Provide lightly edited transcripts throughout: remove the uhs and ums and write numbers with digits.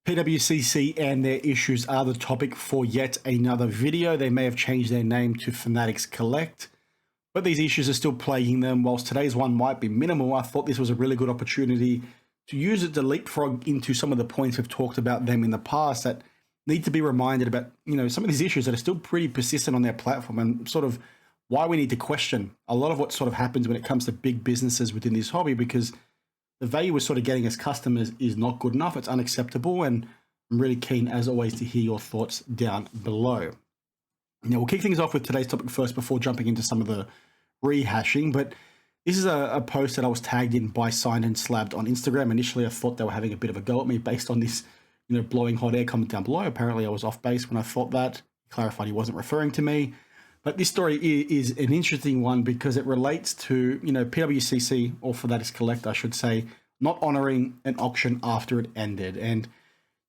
PWCC and their issues are the topic for yet another video. They may have changed their name to Fanatics Collect, but these issues are still plaguing them. Whilst today's one might be minimal, I thought this was a really good opportunity to use it to leapfrog into some of the points we've talked about them in the past that need to be reminded about, some of these issues that are still pretty persistent on their platform, and sort of why we need to question a lot of what sort of happens when it comes to big businesses within this hobby, because the value we're sort of getting as customers is not good enough. It's unacceptable. And I'm really keen, as always, to hear your thoughts down below. Now, we'll kick things off with today's topic first before jumping into some of the rehashing. But this is a post that I was tagged in by Signed and Slabbed on Instagram. Initially, I thought they were having a bit of a go at me based on this, blowing hot air comment down below. Apparently, I was off base when I thought that. He clarified he wasn't referring to me. But this story is an interesting one because it relates to, PWCC, or Fanatics Collect, I should say, not honoring an auction after it ended. And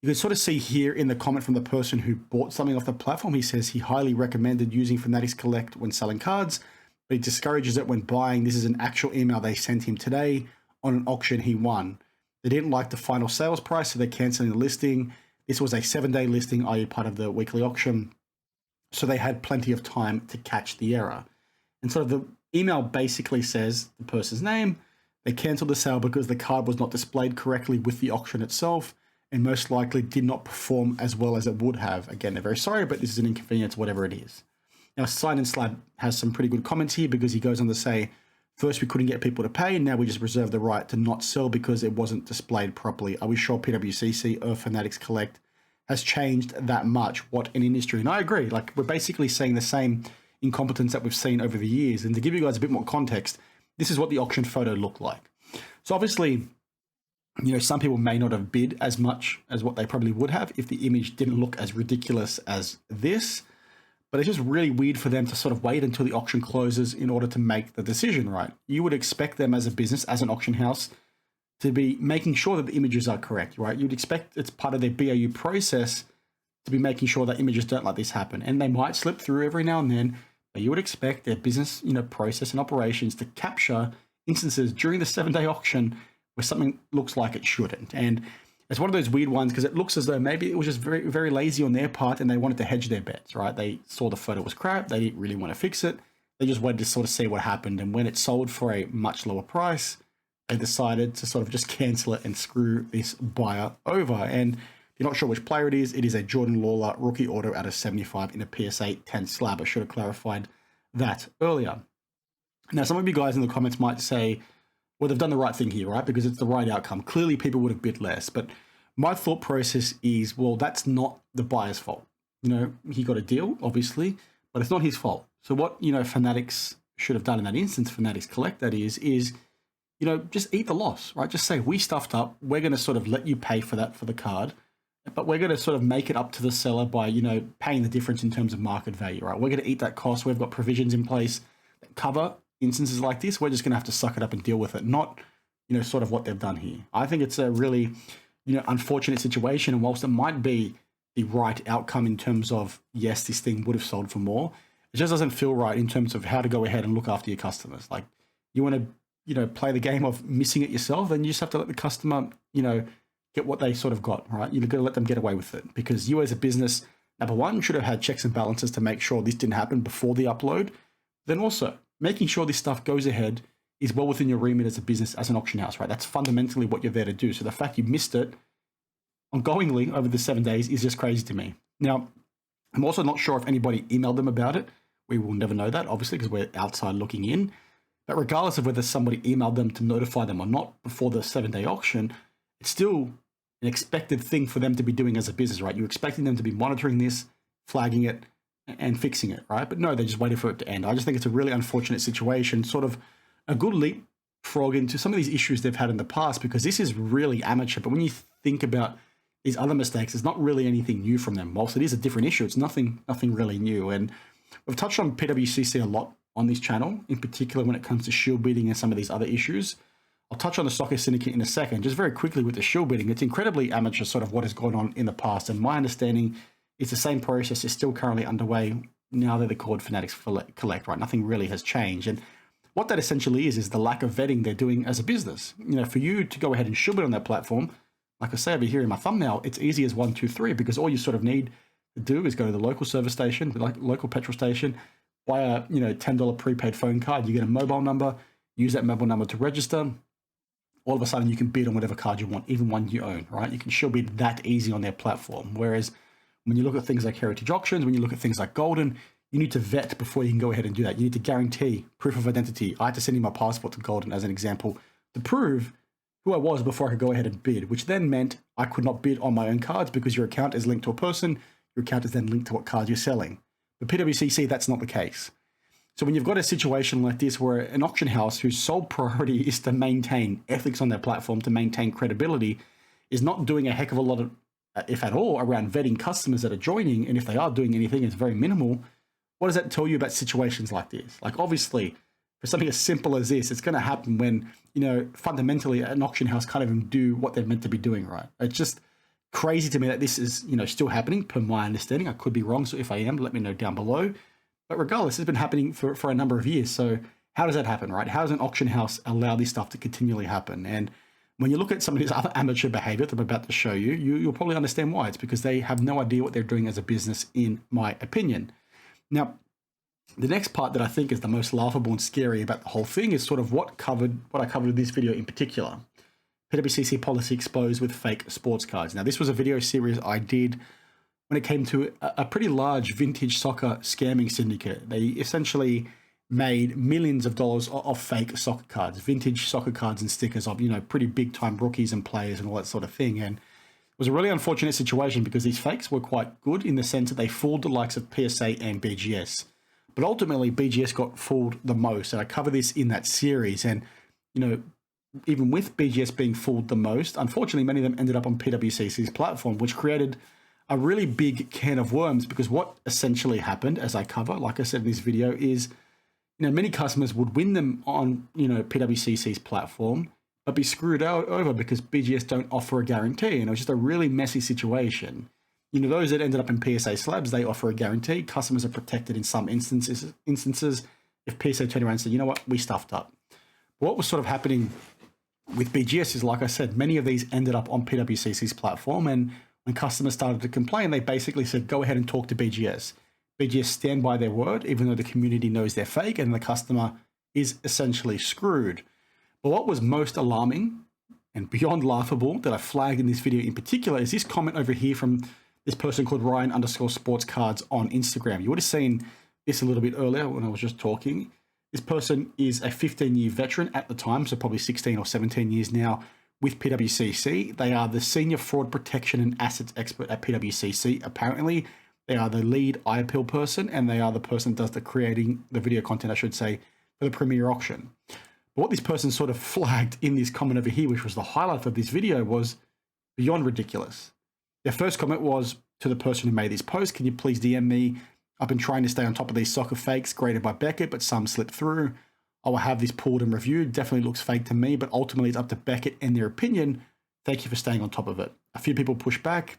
you can sort of see here in the comment from the person who bought something off the platform, he says he highly recommended using Fanatics Collect when selling cards, but he discourages it when buying. This is an actual email they sent him today on an auction he won. They didn't like the final sales price, so they're canceling the listing. This was a 7-day listing, i.e. part of the weekly auction. So they had plenty of time to catch the error. And sort of the email basically says the person's name. They cancelled the sale because the card was not displayed correctly with the auction itself and most likely did not perform as well as it would have. Again, they're very sorry, but this is an inconvenience, whatever it is. Now, Sign and Slab has some pretty good comments here because he goes on to say, first, we couldn't get people to pay, and now we just reserve the right to not sell because it wasn't displayed properly. Are we sure PWCC or Fanatics Collect has changed that much? What an industry. And I agree, we're basically saying the same incompetence that we've seen over the years. And to give you guys a bit more context, this is what the auction photo looked like. So obviously, some people may not have bid as much as what they probably would have if the image didn't look as ridiculous as this. But it's just really weird for them to sort of wait until the auction closes in order to make the decision, right? You would expect them as a business, as an auction house, to be making sure that the images are correct, right? You'd expect it's part of their BAU process to be making sure that images don't let this happen. And they might slip through every now and then, but you would expect their business, process and operations to capture instances during the 7-day auction where something looks like it shouldn't. And it's one of those weird ones because it looks as though maybe it was just very, very lazy on their part and they wanted to hedge their bets, right? They saw the photo was crap. They didn't really want to fix it. They just wanted to sort of see what happened. And when it sold for a much lower price, they decided to sort of just cancel it and screw this buyer over. And if you're not sure which player it is a Jordan Lawler rookie auto out of 75 in a PSA 10 slab. I should have clarified that earlier. Now, some of you guys in the comments might say, well, they've done the right thing here, right? Because it's the right outcome. Clearly, people would have bid less. But my thought process is, well, that's not the buyer's fault. He got a deal, obviously, but it's not his fault. So what, Fanatics should have done in that instance, Fanatics Collect, that is, just eat the loss, right? Just say, we stuffed up. We're going to sort of let you pay for that for the card, but we're going to sort of make it up to the seller by, paying the difference in terms of market value, right? We're going to eat that cost. We've got provisions in place that cover instances like this. We're just going to have to suck it up and deal with it, not, sort of what they've done here. I think it's a really, unfortunate situation. And whilst it might be the right outcome in terms of, yes, this thing would have sold for more, it just doesn't feel right in terms of how to go ahead and look after your customers. Like, you want to, play the game of missing it yourself, then you just have to let the customer, get what they sort of got, right? You've got to let them get away with it because you as a business, number one, should have had checks and balances to make sure this didn't happen before the upload. Then also making sure this stuff goes ahead is well within your remit as a business, as an auction house, right? That's fundamentally what you're there to do. So the fact you missed it ongoingly over the 7 days is just crazy to me. Now, I'm also not sure if anybody emailed them about it. We will never know that, obviously, because we're outside looking in. But regardless of whether somebody emailed them to notify them or not before the 7-day auction, it's still an expected thing for them to be doing as a business, right? You're expecting them to be monitoring this, flagging it, and fixing it, right? But no, they just waited for it to end. I just think it's a really unfortunate situation, sort of a good leapfrog into some of these issues they've had in the past, because this is really amateur. But when you think about these other mistakes, it's not really anything new from them. Whilst it is a different issue, it's nothing really new. And we've touched on PWCC a lot on this channel, in particular when it comes to Shill bidding and some of these other issues. I'll touch on the soccer syndicate in a second. Just very quickly with the Shill bidding, it's incredibly amateur, sort of what has gone on in the past. And my understanding is the same process is still currently underway now that they're called Fanatics Collect, right? Nothing really has changed. And what that essentially is the lack of vetting they're doing as a business. For you to go ahead and Shill bid on that platform, like I say over here in my thumbnail, it's easy as 1, 2, 3, because all you sort of need to do is go to the local service station, like local petrol station, buy a $10 prepaid phone card. You get a mobile number, use that mobile number to register. All of a sudden, you can bid on whatever card you want, even one you own, right? You can Shill bid that easy on their platform. Whereas when you look at things like Heritage Auctions, when you look at things like Golden, you need to vet before you can go ahead and do that. You need to guarantee proof of identity. I had to send in my passport to Golden as an example to prove who I was before I could go ahead and bid, which then meant I could not bid on my own cards because your account is linked to a person. Your account is then linked to what cards you're selling. But PWCC, that's not the case. So when you've got a situation like this where an auction house whose sole priority is to maintain ethics on their platform, to maintain credibility, is not doing a heck of a lot of, if at all, around vetting customers that are joining, and if they are doing anything, it's very minimal, what does that tell you about situations like this? Like, obviously, for something as simple as this, it's going to happen when, fundamentally an auction house can't even do what they're meant to be doing, right? It's just crazy to me that this is, still happening, per my understanding. I could be wrong, so if I am, let me know down below. But regardless, it's been happening for a number of years. So how does that happen, right? How does an auction house allow this stuff to continually happen? And when you look at some of this other amateur behavior that I'm about to show you, you'll probably understand why. It's because they have no idea what they're doing as a business, in my opinion. Now, the next part that I think is the most laughable and scary about the whole thing is sort of what I covered in this video in particular. PWCC policy exposed with fake sports cards. Now, this was a video series I did when it came to a pretty large vintage soccer scamming syndicate. They essentially made millions of dollars of fake soccer cards, vintage soccer cards and stickers of, pretty big time rookies and players and all that sort of thing. And it was a really unfortunate situation because these fakes were quite good in the sense that they fooled the likes of PSA and BGS. But ultimately, BGS got fooled the most. And I cover this in that series. And, even with BGS being fooled the most, unfortunately, many of them ended up on PWCC's platform, which created a really big can of worms, because what essentially happened, as I cover, like I said in this video, is, many customers would win them on, PWCC's platform, but be screwed over because BGS don't offer a guarantee. And it was just a really messy situation. Those that ended up in PSA slabs, they offer a guarantee. Customers are protected in some instances. If PSA turned around and said, you know what, we stuffed up. What was sort of happening with BGS is, like I said, many of these ended up on PWCC's platform. And when customers started to complain, they basically said, go ahead and talk to BGS. BGS stand by their word, even though the community knows they're fake and the customer is essentially screwed. But what was most alarming and beyond laughable that I flagged in this video in particular is this comment over here from this person called Ryan_sportscards on Instagram. You would have seen this a little bit earlier when I was just talking. This person is a 15-year veteran at the time, so probably 16 or 17 years now, with PWCC. They are the senior fraud protection and assets expert at PWCC. Apparently, they are the lead IAPL person, and they are the person that does the creating the video content, I should say, for the premier auction. But what this person sort of flagged in this comment over here, which was the highlight of this video, was beyond ridiculous. Their first comment was to the person who made this post, can you please DM me? I've been trying to stay on top of these soccer fakes graded by Beckett, but some slipped through. I will have this pulled and reviewed. Definitely looks fake to me, but ultimately it's up to Beckett and their opinion. Thank you for staying on top of it. A few people pushed back,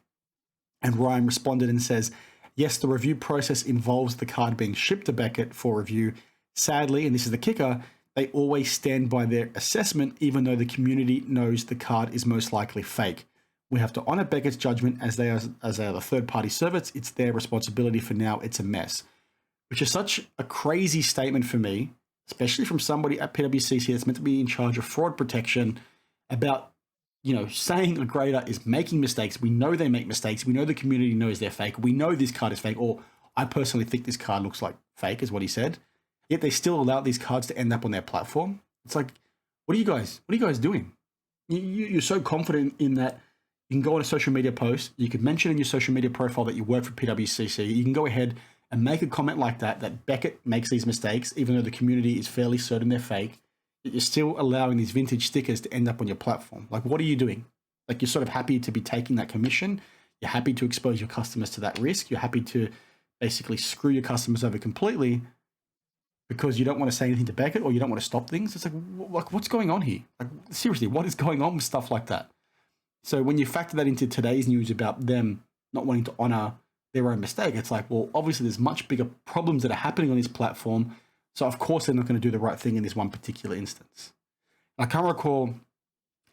and Ryan responded and says, yes, the review process involves the card being shipped to Beckett for review. Sadly, and this is the kicker, they always stand by their assessment, even though the community knows the card is most likely fake. We have to honor Beckett's judgment as they are the third-party service. It's their responsibility. For now, it's a mess. Which is such a crazy statement for me, especially from somebody at PWCC that's meant to be in charge of fraud protection, about, saying a grader is making mistakes. We know they make mistakes. We know the community knows they're fake. We know this card is fake, or I personally think this card looks like fake, is what he said. Yet they still allow these cards to end up on their platform. It's like, what are you guys doing? You're so confident in that. You can go on a social media post. You can mention in your social media profile that you work for PWCC. You can go ahead and make a comment like that Beckett makes these mistakes, even though the community is fairly certain they're fake. You're still allowing these vintage stickers to end up on your platform. Like, what are you doing? Like, you're sort of happy to be taking that commission. You're happy to expose your customers to that risk. You're happy to basically screw your customers over completely because you don't want to say anything to Beckett, or you don't want to stop things. It's like what's going on here? Like, seriously, what is going on with stuff like that? So when you factor that into today's news about them not wanting to honor their own mistake, it's like, well, obviously there's much bigger problems that are happening on this platform. So of course they're not going to do the right thing in this one particular instance. I can't recall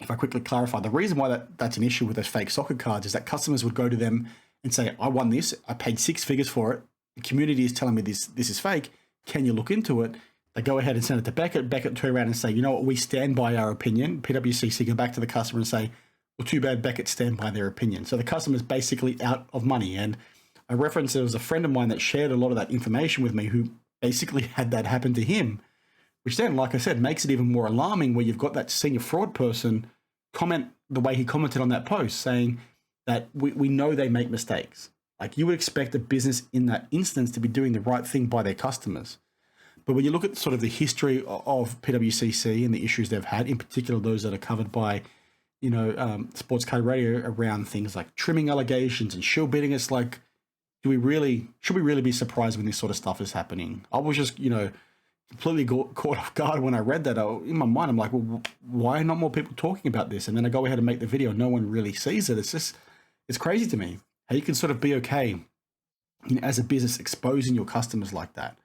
if I quickly clarify, the reason why that's an issue with those fake soccer cards is that customers would go to them and say, I won this, I paid 6 figures for it, the community is telling me this is fake, can you look into it? They go ahead and send it to Beckett. Beckett turn around and say, you know what, we stand by our opinion. PWCC go back to the customer and say, well, too bad, Beckett stand by their opinion. So the customer's basically out of money. And I referenced there was a friend of mine that shared a lot of that information with me who basically had that happen to him, which then, like I said, makes it even more alarming where you've got that senior fraud person comment the way he commented on that post saying that we know they make mistakes. Like you would expect a business in that instance to be doing the right thing by their customers. But when you look at sort of the history of PWCC and the issues they've had, in particular those that are covered by, Sports Card Radio around things like trimming allegations and shill bidding, it's like, should we really be surprised when this sort of stuff is happening? I was just, completely caught off guard when I read that. In my mind, I'm like, well, why are not more people talking about this? And then I go ahead and make the video. No one really sees it. It's crazy to me how you can sort of be okay, as a business exposing your customers like that.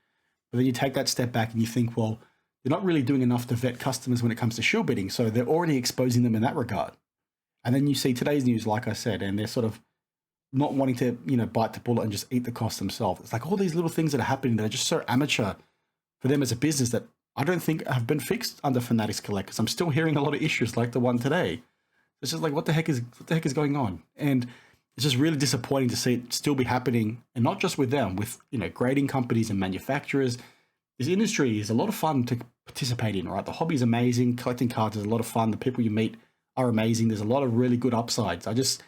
But then you take that step back and you think, well, you're not really doing enough to vet customers when it comes to shill bidding. So they're already exposing them in that regard. And then you see today's news, like I said, and they're sort of not wanting to, bite the bullet and just eat the cost themselves. It's like all these little things that are happening that are just so amateur for them as a business that I don't think have been fixed under Fanatics Collect, because I'm still hearing a lot of issues like the one today. It's just like, what the heck is going on? And it's just really disappointing to see it still be happening, and not just with them, with grading companies and manufacturers. This industry is a lot of fun to participate in, right? The hobby is amazing. Collecting cards is a lot of fun. The people you meet are amazing. There's a lot of really good upsides. I just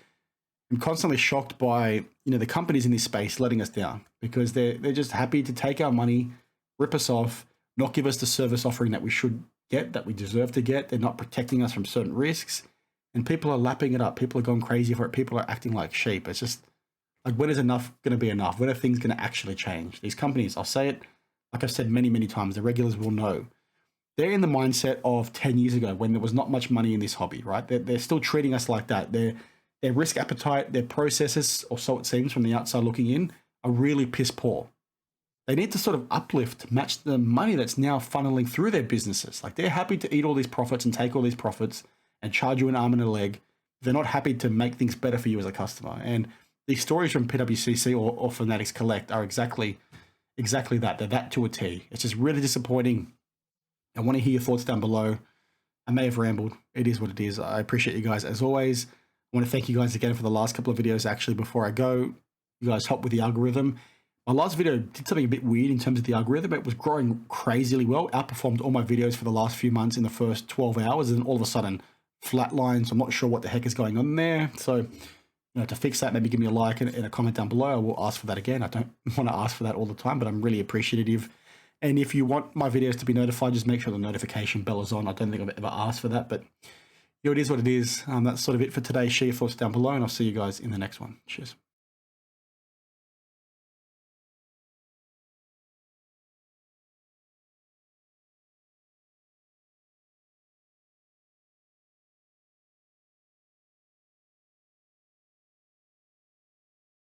am constantly shocked by the companies in this space letting us down, because they're just happy to take our money, rip us off, not give us the service offering that we should get, that we deserve to get. They're not protecting us from certain risks. And people are lapping it up. People are going crazy for it. People are acting like sheep. It's just like, when is enough going to be enough? When are things going to actually change? These companies, I'll say it, like I've said many, many times, the regulars will know. They're in the mindset of 10 years ago when there was not much money in this hobby, right? They're still treating us like that. Their risk appetite, their processes, or so it seems from the outside looking in, are really piss poor. They need to sort of uplift, match the money that's now funneling through their businesses. Like, they're happy to eat all these profits and take all these profits and charge you an arm and a leg. They're not happy to make things better for you as a customer. And these stories from PWCC or Fanatics Collect are exactly that. They're that to a T. It's just really disappointing. I want to hear your thoughts down below. I may have rambled. It is what it is. I appreciate you guys as always. I want to thank you guys again for the last couple of videos. Actually, before I go, you guys helped with the algorithm. My last video did something a bit weird in terms of the algorithm. It was growing crazily well, outperformed all my videos for the last few months in the first 12 hours, and then all of a sudden flatlines. I'm not sure what the heck is going on there. So, to fix that, maybe give me a like and a comment down below. I will ask for that again. I don't want to ask for that all the time, but I'm really appreciative. And if you want my videos to be notified, just make sure the notification bell is on. I don't think I've ever asked for that, but it is what it is. That's sort of it for today. Share your thoughts down below, and I'll see you guys in the next one. Cheers.